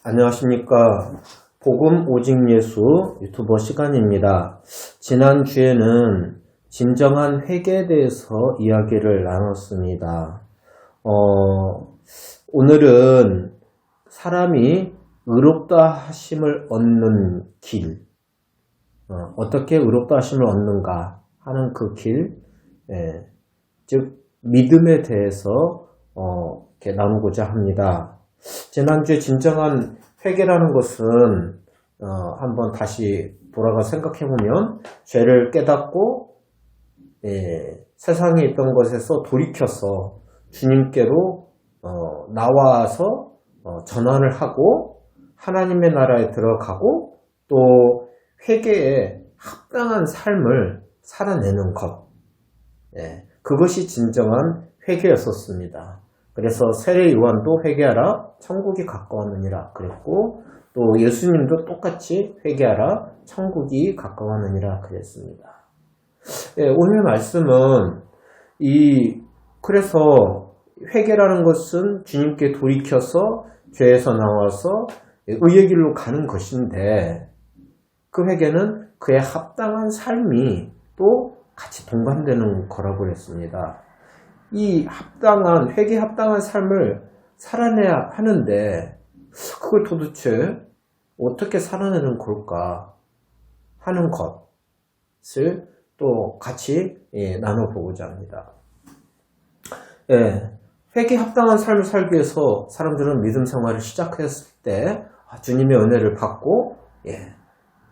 안녕하십니까. 복음 오직 예수 유튜버 시간입니다. 지난주에는 진정한 회개에 대해서 이야기를 나눴습니다. 오늘은 사람이 의롭다 하심을 얻는 길, 어떻게 의롭다 하심을 얻는가 하는 그 길, 즉 믿음에 대해서 이렇게 나누고자 합니다. 지난주에 진정한 회개라는 것은 한번 다시 돌아가 생각해보면 죄를 깨닫고 세상에 있던 것에서 돌이켜서 주님께로 나와서 전환을 하고 하나님의 나라에 들어가고 또 회개에 합당한 삶을 살아내는 것, 그것이 진정한 회개였었습니다. 그래서 세례 요한도 회개하라 천국이 가까웠느니라 그랬고, 또 예수님도 똑같이 회개하라 천국이 가까웠느니라 그랬습니다. 오늘 말씀은 그래서 회개라는 것은 주님께 돌이켜서 죄에서 나와서 의의 길로 가는 것인데, 그 회개는 그에 합당한 삶이 또 같이 동반되는 거라고 했습니다. 이 회개에 합당한 삶을 살아내야 하는데, 그걸 도대체 어떻게 살아내는 걸까 하는 것을 또 같이 나눠보고자 합니다. 회개에 합당한 삶을 살기 위해서 사람들은 믿음 생활을 시작했을 때 주님의 은혜를 받고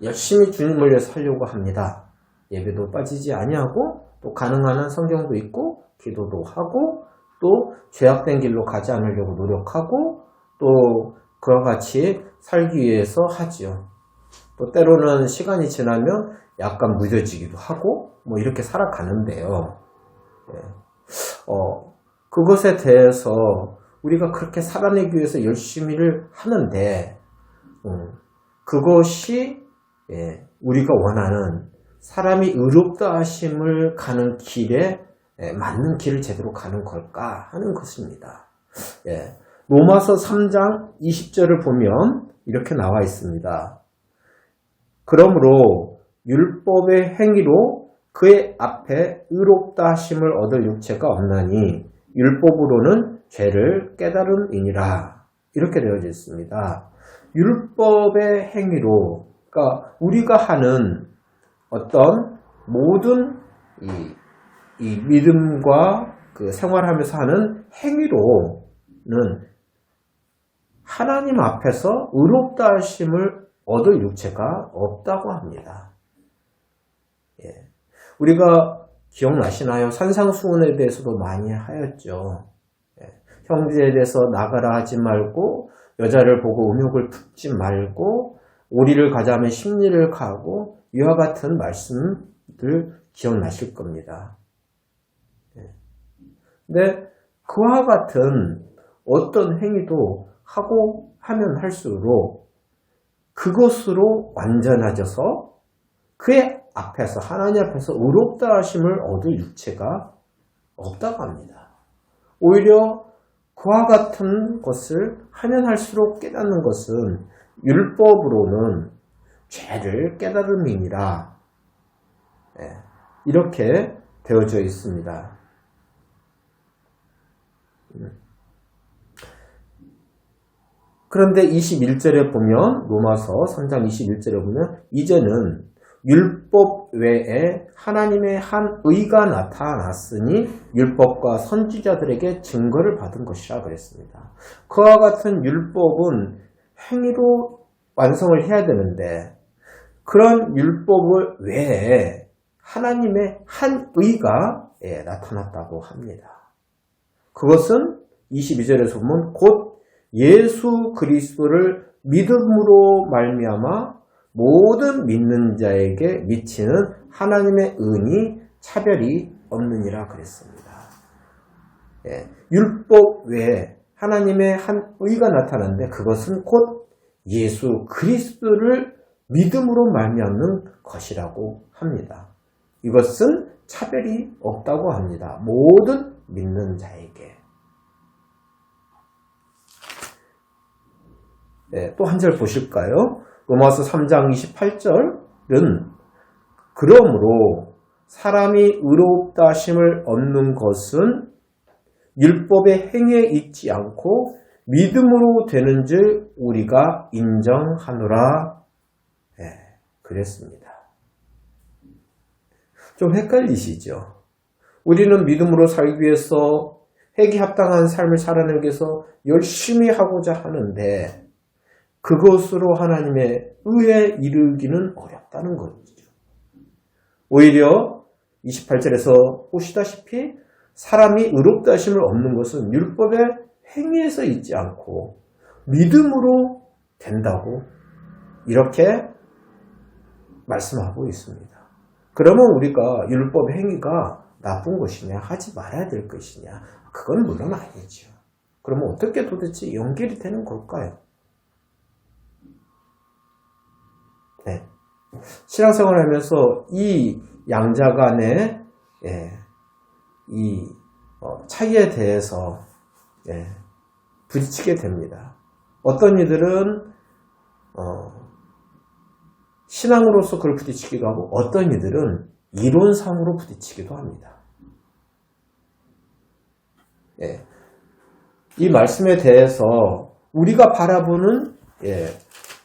열심히 주님을 위해서 살려고 합니다. 예배도 빠지지 아니하고 또 가능한 한 성경도 읽고 기도도 하고 또 죄악된 길로 가지 않으려고 노력하고 또 그와 같이 살기 위해서 하지요. 또 때로는 시간이 지나면 약간 무뎌지기도 하고 뭐 이렇게 살아가는데요. 그것에 대해서 우리가 그렇게 살아내기 위해서 열심히를 하는데 그것이 우리가 원하는 사람이 의롭다 하심을 가는 길에 맞는 길을 제대로 가는 걸까 하는 것입니다. 로마서 3장 20절을 보면 이렇게 나와 있습니다. 그러므로 율법의 행위로 그의 앞에 의롭다 하심을 얻을 육체가 없나니 율법으로는 죄를 깨달음이니라. 이렇게 되어져 있습니다. 율법의 행위로, 그러니까 우리가 하는 어떤 모든 이 믿음과 그 생활하면서 하는 행위로는 하나님 앞에서 의롭다 하심을 얻을 육체가 없다고 합니다. 우리가 기억나시나요? 산상수훈에 대해서도 많이 하였죠. 형제에 대해서 나가라 하지 말고, 여자를 보고 음욕을 품지 말고, 오리를 가자면 십리를 가고, 이와 같은 말씀들 기억나실 겁니다. 근데 그와 같은 어떤 행위도 하고 하면 할수록 그것으로 완전해져서 그의 앞에서, 하나님 앞에서 의롭다 하심을 얻을 육체가 없다고 합니다. 오히려 그와 같은 것을 하면 할수록 깨닫는 것은 율법으로는 죄를 깨달음이니라. 이렇게 되어져 있습니다. 그런데 21절에 보면, 로마서 3장 21절에 보면, 이제는 율법 외에 하나님의 한 의가 나타났으니 율법과 선지자들에게 증거를 받은 것이라 그랬습니다. 그와 같은 율법은 행위로 완성을 해야 되는데, 그런 율법을 외에 하나님의 한 의가 나타났다고 합니다. 그것은 22절에서 보면 곧 예수 그리스도를 믿음으로 말미암아 모든 믿는 자에게 미치는 하나님의 은이 차별이 없느니라 그랬습니다. 율법 외에 하나님의 한 의가 나타났는데 그것은 곧 예수 그리스도를 믿음으로 말미암는 것이라고 합니다. 이것은 차별이 없다고 합니다. 모든 믿는 자에게. 또 한 절 보실까요? 로마서 3장 28절은 그러므로 사람이 의롭다 하심을 얻는 것은 율법의 행위에 있지 않고 믿음으로 되는 줄 우리가 인정하노라. 그랬습니다. 좀 헷갈리시죠? 우리는 믿음으로 살기 위해서 회개 합당한 삶을 살아내기 위해서 열심히 하고자 하는데 그것으로 하나님의 의에 이르기는 어렵다는 거죠. 오히려 28절에서 보시다시피 사람이 의롭다 하심을 얻는 것은 율법의 행위에서 있지 않고 믿음으로 된다고 이렇게 말씀하고 있습니다. 그러면 우리가 율법 행위가 나쁜 것이냐 하지 말아야 될 것이냐 그건 물론 아니죠. 그러면 어떻게 도대체 연결이 되는 걸까요? 신앙생활을 하면서 이 양자 간의 이 차이에 대해서 부딪히게 됩니다. 어떤 이들은 신앙으로서 그걸 부딪히기도 하고 어떤 이들은 이론상으로 부딪히기도 합니다. 이 말씀에 대해서 우리가 바라보는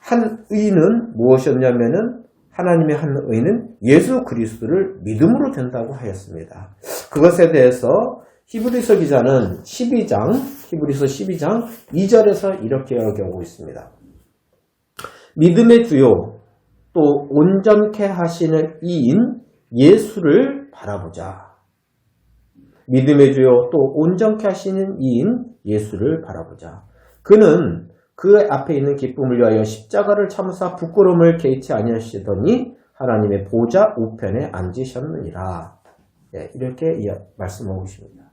한 의는 무엇이었냐면은 하나님의 한 의는 예수 그리스도를 믿음으로 된다고 하였습니다. 그것에 대해서 히브리서 기자는 히브리서 12장 2절에서 이렇게 이야기하고 있습니다. 믿음의 주요 또 온전케 하시는 이인 예수를 바라보자. 믿음의 주요 또 온전케 하시는 이인 예수를 바라보자. 그는 그 앞에 있는 기쁨을 위하여 십자가를 참으사 부끄러움을 개의치 아니하시더니 하나님의 보좌 우편에 앉으셨느니라. 이렇게 말씀하고 있습니다.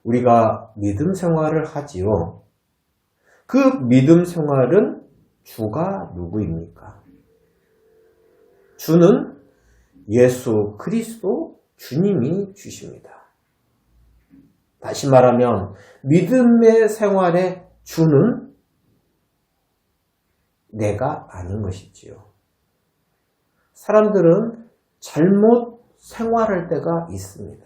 우리가 믿음 생활을 하지요. 그 믿음 생활은 주가 누구입니까? 주는 예수 그리스도 주님이 주십니다. 다시 말하면 믿음의 생활의 주는 내가 아닌 것이지요. 사람들은 잘못 생활할 때가 있습니다.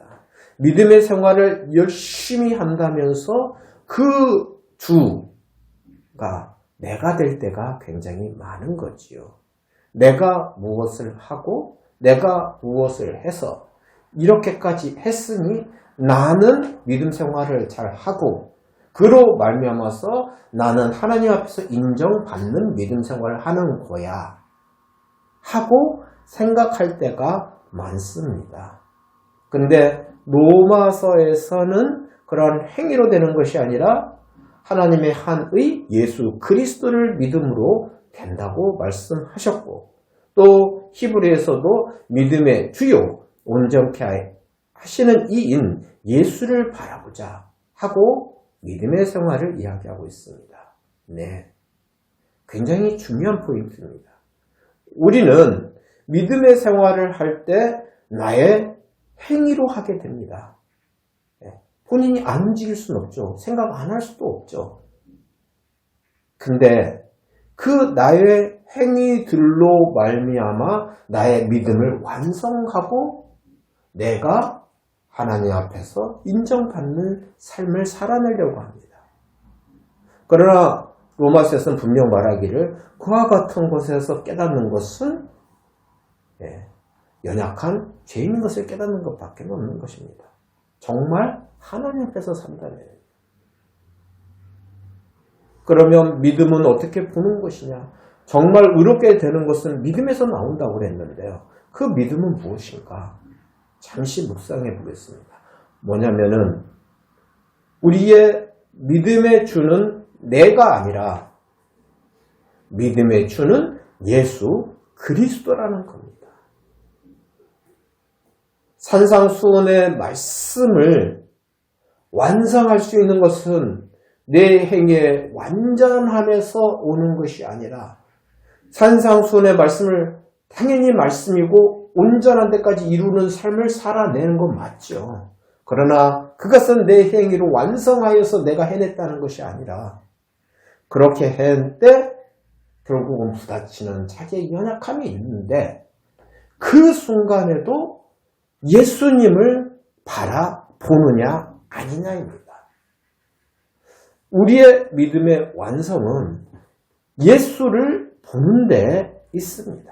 믿음의 생활을 열심히 한다면서 그 주가 내가 될 때가 굉장히 많은 거지요. 내가 무엇을 하고 내가 무엇을 해서 이렇게까지 했으니 나는 믿음 생활을 잘 하고 그로 말미암아서 나는 하나님 앞에서 인정받는 믿음 생활을 하는 거야 하고 생각할 때가 많습니다. 근데 로마서에서는 그런 행위로 되는 것이 아니라 하나님의 한의 예수 그리스도를 믿음으로 된다고 말씀하셨고 또 히브리에서도 믿음의 주요 온전케 하시는 이인 예수를 바라보자 하고 믿음의 생활을 이야기하고 있습니다. 굉장히 중요한 포인트입니다. 우리는 믿음의 생활을 할 때 나의 행위로 하게 됩니다. 본인이 안 움직일 수는 없죠. 생각 안 할 수도 없죠. 근데 그 나의 행위들로 말미암아 나의 믿음을 완성하고 내가 하나님 앞에서 인정받는 삶을 살아내려고 합니다. 그러나 로마서에서는 분명 말하기를 그와 같은 것에서 깨닫는 것은 연약한 죄인 것을 깨닫는 것밖에 없는 것입니다. 정말 하나님 앞에서 산다면 그러면 믿음은 어떻게 보는 것이냐? 정말 의롭게 되는 것은 믿음에서 나온다고 그랬는데요. 그 믿음은 무엇인가? 잠시 묵상해 보겠습니다. 뭐냐면은 우리의 믿음의 주는 내가 아니라 믿음의 주는 예수 그리스도라는 겁니다. 산상수훈의 말씀을 완성할 수 있는 것은 내 행위의 완전함에서 오는 것이 아니라 산상수훈의 말씀을 당연히 말씀이고 온전한 데까지 이루는 삶을 살아내는 건 맞죠. 그러나 그것은 내 행위로 완성하여서 내가 해냈다는 것이 아니라 그렇게 했는데 결국은 부딪히는 자기의 연약함이 있는데 그 순간에도 예수님을 바라보느냐 아니냐입니다. 우리의 믿음의 완성은 예수를 보는 데 있습니다.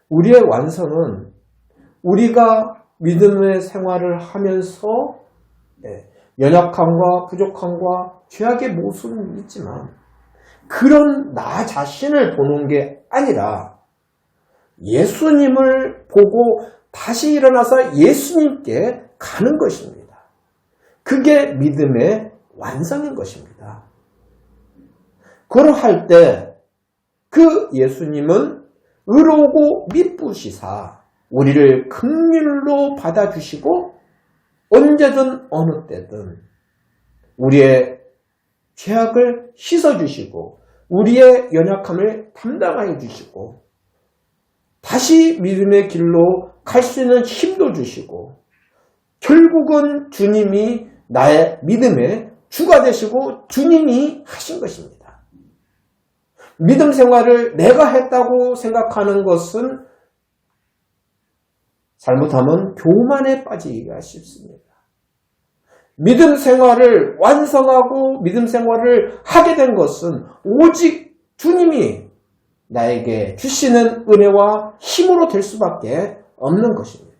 우리의 완성은 우리가 믿음의 생활을 하면서 연약함과 부족함과 죄악의 모습은 있지만 그런 나 자신을 보는 게 아니라 예수님을 보고 다시 일어나서 예수님께 가는 것입니다. 그게 믿음의 완성인 것입니다. 그러할 때 그 예수님은 의로우고 미쁘시사 우리를 긍휼로 받아주시고 언제든 어느 때든 우리의 죄악을 씻어주시고 우리의 연약함을 담당하여 주시고 다시 믿음의 길로 갈 수 있는 힘도 주시고 결국은 주님이 나의 믿음의 주가 되시고 주님이 하신 것입니다. 믿음 생활을 내가 했다고 생각하는 것은 잘못하면 교만에 빠지기가 쉽습니다. 믿음 생활을 완성하고 믿음 생활을 하게 된 것은 오직 주님이 나에게 주시는 은혜와 힘으로 될 수밖에 없는 것입니다.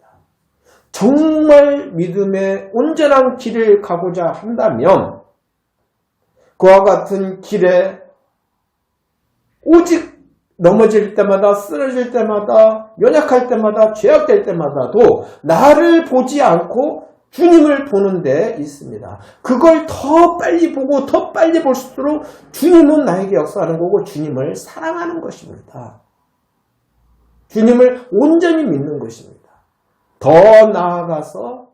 정말 믿음의 온전한 길을 가고자 한다면 그와 같은 길에 오직 넘어질 때마다 쓰러질 때마다 연약할 때마다 죄악될 때마다도 나를 보지 않고 주님을 보는 데 있습니다. 그걸 더 빨리 보고 더 빨리 볼수록 주님은 나에게 역사하는 거고 주님을 사랑하는 것입니다. 주님을 온전히 믿는 것입니다. 더 나아가서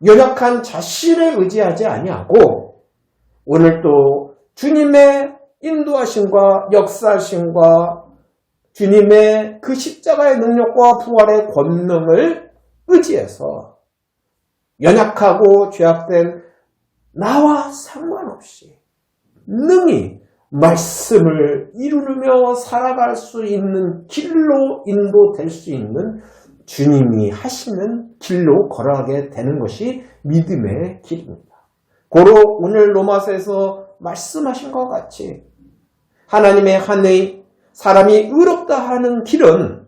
연약한 자신을 의지하지 아니하고 오늘도 주님의 인도하심과 역사하심과 주님의 그 십자가의 능력과 부활의 권능을 의지해서 연약하고 죄악된 나와 상관없이 능히 말씀을 이루며 살아갈 수 있는 길로 인도될 수 있는 주님이 하시는 길로 걸어가게 되는 것이 믿음의 길입니다. 고로 오늘 로마서에서 말씀하신 것 같이 하나님의 하늘이 사람이 의롭다 하는 길은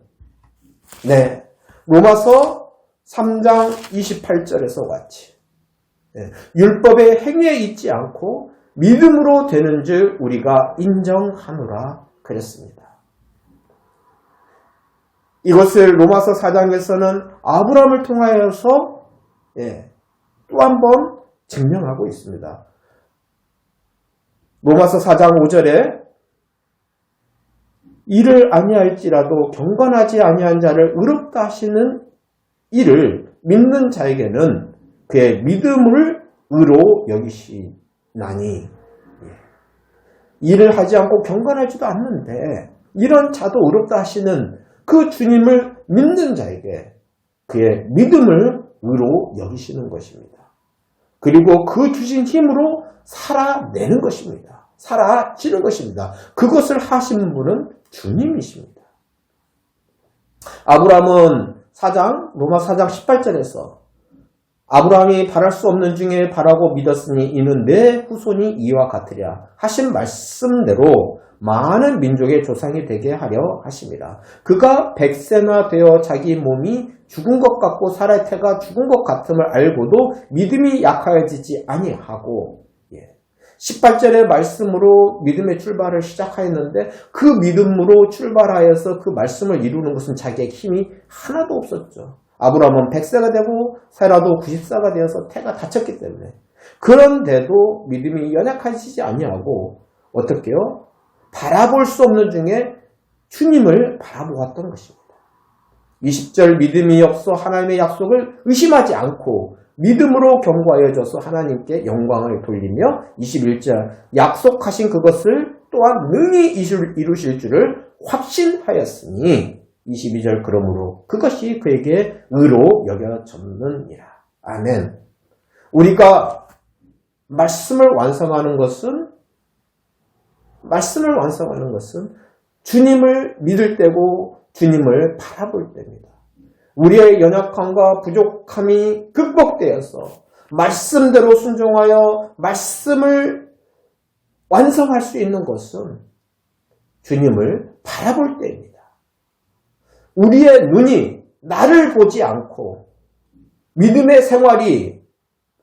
로마서 3장 28절에서 같이 율법의 행위에 있지 않고 믿음으로 되는 줄 우리가 인정하노라 그랬습니다. 이것을 로마서 4장에서는 아브라함을 통하여서 또 한 번 증명하고 있습니다. 로마서 4장 5절에 이를 아니할지라도 경건하지 아니한 자를 의롭다 하시는 이를 믿는 자에게는 그의 믿음을 의로 여기시나니 일을 하지 않고 경건하지도 않는데 이런 자도 의롭다 하시는 그 주님을 믿는 자에게 그의 믿음을 의로 여기시는 것입니다. 그리고 그 주신 힘으로 살아내는 것입니다. 살아지는 것입니다. 그것을 하신 분은 주님이십니다. 아브라함은 로마 4장 18절에서 아브라함이 바랄 수 없는 중에 바라고 믿었으니 이는 내 후손이 이와 같으랴 하신 말씀대로 많은 민족의 조상이 되게 하려 하심이라. 그가 100세나 되어 자기 몸이 죽은 것 같고 살의 태가 죽은 것 같음을 알고도 믿음이 약하여지지 아니하고 18절의 말씀으로 믿음의 출발을 시작하였는데 그 믿음으로 출발하여서 그 말씀을 이루는 것은 자기의 힘이 하나도 없었죠. 아브라함은 100세가 되고 사라도 90세가 되어서 태가 다쳤기 때문에 그런데도 믿음이 연약하시지 아니하고 어떻게요? 바라볼 수 없는 중에 주님을 바라보았던 것입니다. 20절 믿음이 없어 하나님의 약속을 의심하지 않고 믿음으로 경고하여져서 하나님께 영광을 돌리며 21절 약속하신 그것을 또한 능히 이루실 줄을 확신하였으니 22절 그러므로 그것이 그에게 의로 여겨졌느니라. 아멘. 우리가 말씀을 완성하는 것은 주님을 믿을 때고 주님을 바라볼 때입니다. 우리의 연약함과 부족함이 극복되어서 말씀대로 순종하여 말씀을 완성할 수 있는 것은 주님을 바라볼 때입니다. 우리의 눈이 나를 보지 않고 믿음의 생활이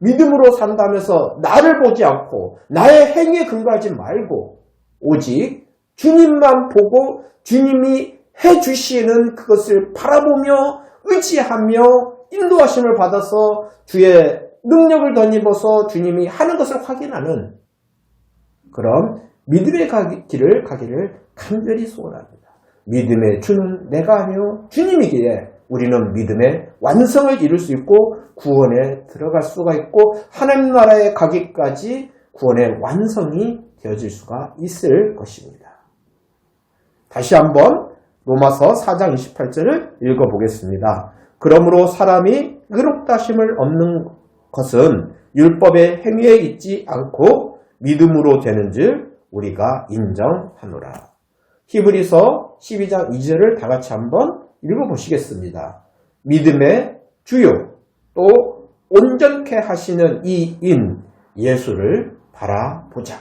믿음으로 산다면서 나를 보지 않고 나의 행위에 근거하지 말고 오직 주님만 보고 주님이 해주시는 그것을 바라보며 의지하며 인도하심을 받아서 주의 능력을 덧입어서 주님이 하는 것을 확인하는 그런 믿음의 길을 가기를 간절히 소원합니다. 믿음의 주는 내가 아니요 주님이기에 우리는 믿음의 완성을 이룰 수 있고 구원에 들어갈 수가 있고 하나님 나라에 가기까지 구원의 완성이 되어질 수가 있을 것입니다. 다시 한번 로마서 4장 28절을 읽어보겠습니다. 그러므로 사람이 의롭다 하심을 얻는 것은 율법의 행위에 있지 않고 믿음으로 되는 줄 우리가 인정하노라. 히브리서 12장 2절을 다 같이 한번 읽어보시겠습니다. 믿음의 주요 또 온전케 하시는 이인 예수를 바라보자.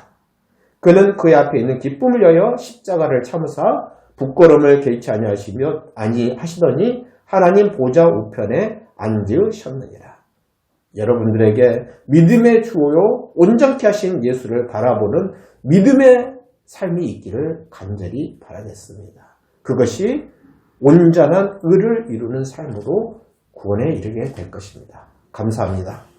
그는 그의 앞에 있는 기쁨을 위하여 십자가를 참으사 부끄러움을 개의치 아니하시더니 하나님 보좌 우편에 앉으셨느니라. 여러분들에게 믿음의 주요 온전케 하신 예수를 바라보는 믿음의 삶이 있기를 간절히 바라겠습니다. 그것이 온전한 의를 이루는 삶으로 구원에 이르게 될 것입니다. 감사합니다.